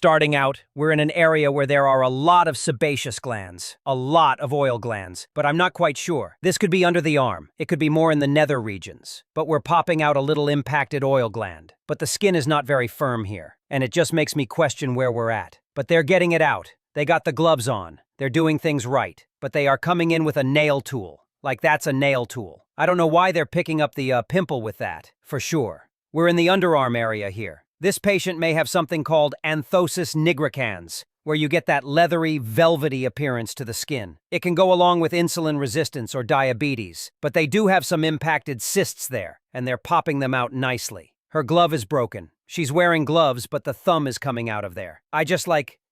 Starting out, we're in an area where there are a lot of sebaceous glands, a lot of oil glands, but I'm not quite sure. This could be under the arm. It could be more in the nether regions. But we're popping out a little impacted oil gland. But the skin is not very firm here, and it just makes me question where we're at. But they're getting it out. They got the gloves on. They're doing things right. But they are coming in with a nail tool. Like that's a nail tool. I don't know why they're picking up the pimple with that, for sure. We're in the underarm area here. This patient may have something called anthosis nigricans, where you get that leathery, velvety appearance to the skin. It can go along with insulin resistance or diabetes, but they do have some impacted cysts there, and they're popping them out nicely. Her glove is broken. She's wearing gloves, but the thumb is coming out of there. I just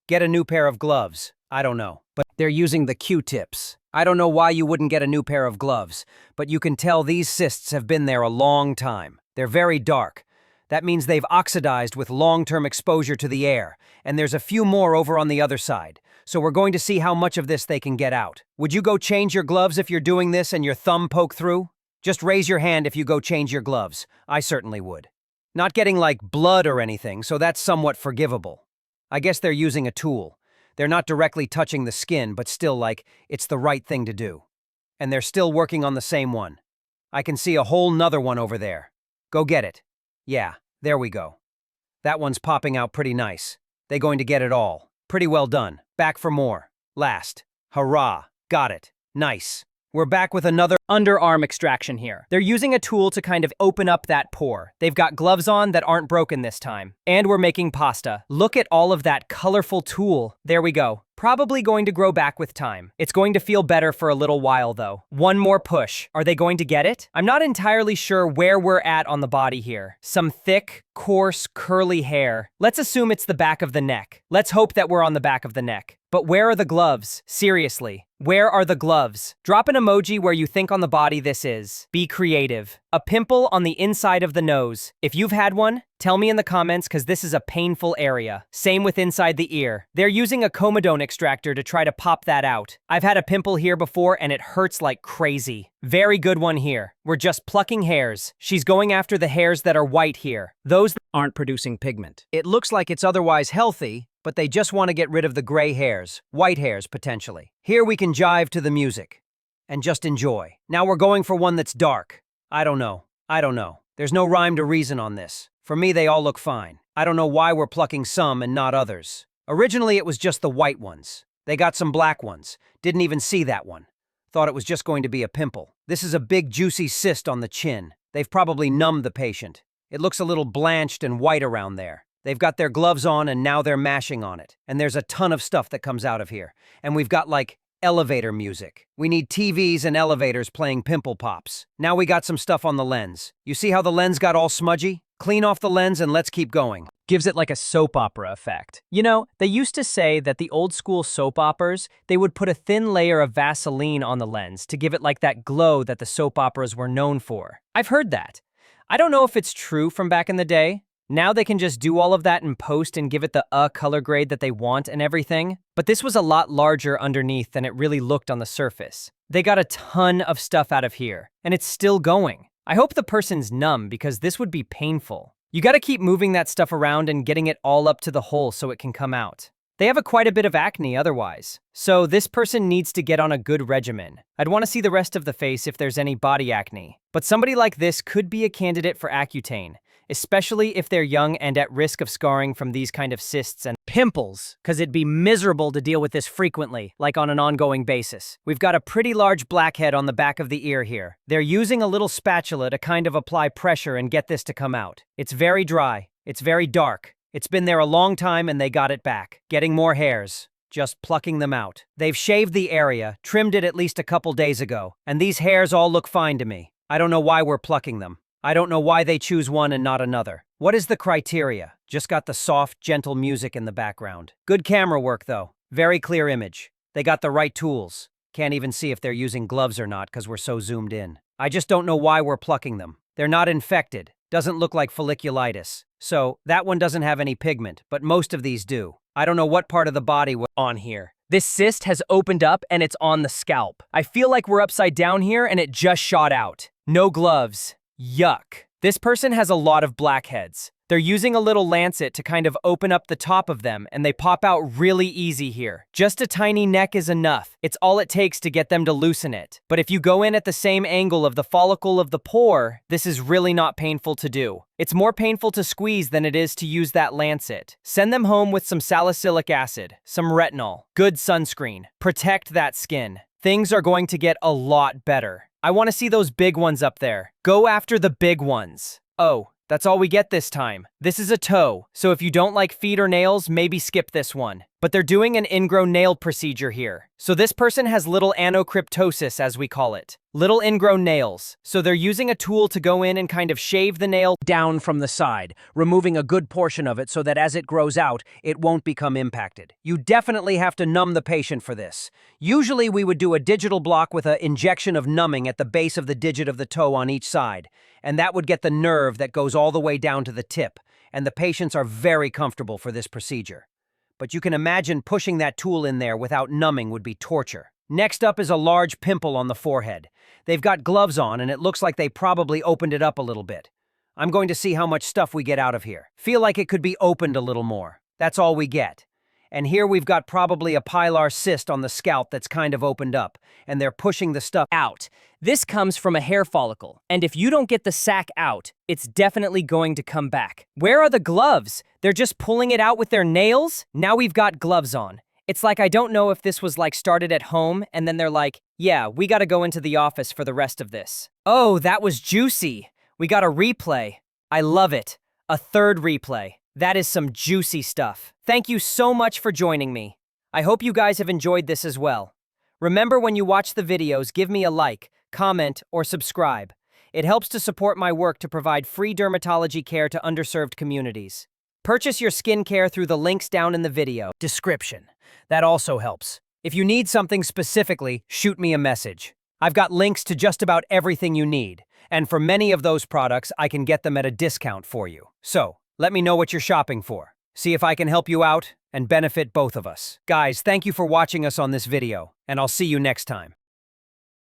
get a new pair of gloves. I don't know. But they're using the Q-tips. I don't know why you wouldn't get a new pair of gloves, but you can tell these cysts have been there a long time. They're very dark. That means they've oxidized with long-term exposure to the air, and there's a few more over on the other side. So we're going to see how much of this they can get out. Would you go change your gloves if you're doing this and your thumb poke through? Just raise your hand if you go change your gloves. I certainly would. Not getting blood or anything, so that's somewhat forgivable. I guess they're using a tool. They're not directly touching the skin, but still it's the right thing to do. And they're still working on the same one. I can see a whole nother one over there. Go get it. Yeah, there we go. That one's popping out pretty nice. They going to get it all. Pretty well done. Back for more. Last. Hurrah. Got it. Nice. We're back with another underarm extraction here. They're using a tool to kind of open up that pore. They've got gloves on that aren't broken this time. And we're making pasta. Look at all of that colorful tool. There we go. Probably going to grow back with time. It's going to feel better for a little while though. One more push. Are they going to get it? I'm not entirely sure where we're at on the body here. Some thick, coarse, curly hair. Let's assume it's the back of the neck. Let's hope that we're on the back of the neck. But where are the gloves? Seriously. Where are the gloves? Drop an emoji where you think on the body this is. Be creative. A pimple on the inside of the nose. If you've had one, tell me in the comments because this is a painful area. Same with inside the ear. They're using a comedone extractor to try to pop that out. I've had a pimple here before and it hurts like crazy. Very good one here. We're just plucking hairs. She's going after the hairs that are white here. Those that aren't producing pigment. It looks like it's otherwise healthy, but they just want to get rid of the gray hairs, white hairs potentially. Here we can jive to the music and just enjoy. Now we're going for one that's dark. I don't know. There's no rhyme to reason on this. For me, they all look fine. I don't know why we're plucking some and not others. Originally, it was just the white ones. They got some black ones. Didn't even see that one. Thought it was just going to be a pimple. This is a big juicy cyst on the chin. They've probably numbed the patient. It looks a little blanched and white around there. They've got their gloves on and now they're mashing on it. And there's a ton of stuff that comes out of here. And we've got elevator music. We need TVs and elevators playing pimple pops. Now we got some stuff on the lens. You see how the lens got all smudgy? Clean off the lens and let's keep going. Gives it like a soap opera effect. You know, they used to say that the old school soap operas, they would put a thin layer of Vaseline on the lens to give it that glow that the soap operas were known for. I've heard that. I don't know if it's true from back in the day. Now they can just do all of that in post and give it the color grade that they want and everything. But this was a lot larger underneath than it really looked on the surface. They got a ton of stuff out of here, and it's still going. I hope the person's numb because this would be painful. You gotta keep moving that stuff around and getting it all up to the hole so it can come out. They have quite a bit of acne otherwise. So this person needs to get on a good regimen. I'd want to see the rest of the face if there's any body acne. But somebody like this could be a candidate for Accutane, especially if they're young and at risk of scarring from these kind of cysts and pimples, because it'd be miserable to deal with this frequently, on an ongoing basis. We've got a pretty large blackhead on the back of the ear here. They're using a little spatula to kind of apply pressure and get this to come out. It's very dry. It's very dark. It's been there a long time and they got it back. Getting more hairs. Just plucking them out. They've shaved the area, trimmed it at least a couple days ago, and these hairs all look fine to me. I don't know why we're plucking them. I don't know why they choose one and not another. What is the criteria? Just got the soft, gentle music in the background. Good camera work, though. Very clear image. They got the right tools. Can't even see if they're using gloves or not because we're so zoomed in. I just don't know why we're plucking them. They're not infected. Doesn't look like folliculitis. So, that one doesn't have any pigment, but most of these do. I don't know what part of the body we're on here. This cyst has opened up and it's on the scalp. I feel like we're upside down here and it just shot out. No gloves. Yuck. This person has a lot of blackheads. They're using a little lancet to kind of open up the top of them, and they pop out really easy here. Just a tiny neck is enough. It's all it takes to get them to loosen it. But if you go in at the same angle of the follicle of the pore, this is really not painful to do. It's more painful to squeeze than it is to use that lancet. Send them home with some salicylic acid, some retinol, good sunscreen. Protect that skin. Things are going to get a lot better. I want to see those big ones up there. Go after the big ones. Oh, that's all we get this time. This is a toe, so if you don't like feet or nails, maybe skip this one. But they're doing an ingrown nail procedure here. So this person has little anocryptosis, as we call it. Little ingrown nails. So they're using a tool to go in and kind of shave the nail down from the side, removing a good portion of it so that as it grows out, it won't become impacted. You definitely have to numb the patient for this. Usually we would do a digital block with an injection of numbing at the base of the digit of the toe on each side, and that would get the nerve that goes all the way down to the tip, and the patients are very comfortable for this procedure. But you can imagine pushing that tool in there without numbing would be torture. Next up is a large pimple on the forehead. They've got gloves on, and it looks like they probably opened it up a little bit. I'm going to see how much stuff we get out of here. Feel like it could be opened a little more. That's all we get. And here we've got probably a pilar cyst on the scalp that's kind of opened up, and they're pushing the stuff out. This comes from a hair follicle, and if you don't get the sac out, it's definitely going to come back. Where are the gloves? They're just pulling it out with their nails? Now we've got gloves on. It's like I don't know if this was like started at home, and then they're like, yeah, we gotta go into the office for the rest of this. Oh, that was juicy. We got a replay. I love it. A third replay. That is some juicy stuff. Thank you so much for joining me. I hope you guys have enjoyed this as well. Remember, when you watch the videos, give me a like, comment, or subscribe. It helps to support my work to provide free dermatology care to underserved communities. Purchase your skincare through the links down in the video description. That also helps. If you need something specifically, shoot me a message. I've got links to just about everything you need, and for many of those products, I can get them at a discount for you. So, let me know what you're shopping for. See if I can help you out and benefit both of us. Guys, thank you for watching us on this video, and I'll see you next time.